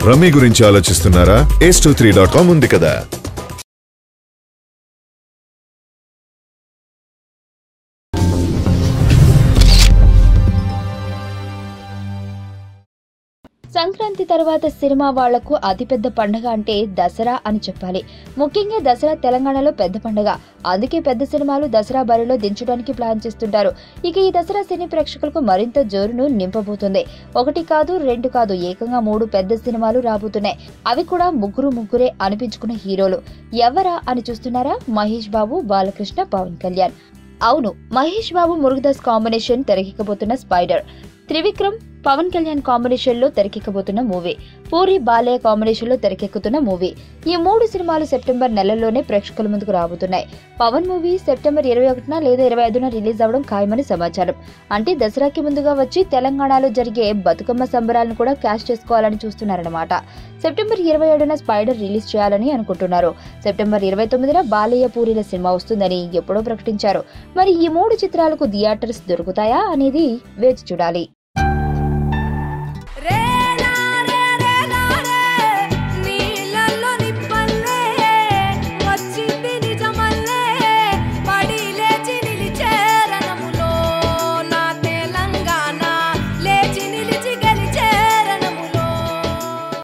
Rummy గురించి ఆలోచిస్తున్నారా? ace23.com ఉంది కదా. సంక్రాంతి తర్వాత సినిమా వాళ్లకు అతిపెద్ద పండుగ అంటే దసరా అని చెప్పాలి. ముఖ్యంగా దసరా తెలంగాణలో పెద్ద పండుగ. అందుకే పెద్ద సినిమాలు దసరా బరిలో దించడానికి ప్లాన్ చేస్తుంటారు. ఇక ఈ దసరా సినీ ప్రేక్షకులకు మరింత జోరును నింపబోతుంది. 1 కాదు 2 కాదు, ఏకంగా 3 పెద్ద సినిమాలు రాబోతున్నాయి. అవి కూడా ముగ్గురే అనిపించుకున్న హీరోలు. ఎవరా అని చూస్తున్నారా? మహేష్ బాబు, బాలకృష్ణ, పవన్ కళ్యాణ్. అవును, మహేష్ బాబు మురుగదాస్ కాంబినేషన్ తెరకెక్కబోతున్న స్పైడర్, త్రివిక్రమ్ పవన్ కళ్యాణ్ కాంబినేషన్ లో తెరకెక్కబోతున్న మూవీ, పూరి బాలయ్య కాంబినేషన్ లో తెరకెక్కుతున్న మూవీ. ఈ 3 సినిమాలు సెప్టెంబర్ నెలలోనే ప్రేక్షకుల ముందుకు రాబోతున్నాయి. పవన్ మూవీ సెప్టెంబర్ 21 లేదా 25 రిలీజ్ అవడం ఖాయమని సమాచారం. అంటే దసరాకి ముందుగా వచ్చి తెలంగాణలో జరిగే బతుకమ్మ సంబరాలను కూడా క్యాష్ చేసుకోవాలని చూస్తున్నారన్నమాట. సెప్టెంబర్ 27న స్పైడర్ రిలీజ్ చేయాలని అనుకుంటున్నారు. సెప్టెంబర్ 29న బాలయ్య పూరిల సినిమా వస్తుందని ఎప్పుడో ప్రకటించారు. మరి ఈ 3 చిత్రాలకు థియేటర్స్ దొరుకుతాయా అనేది వేచి చూడాలి.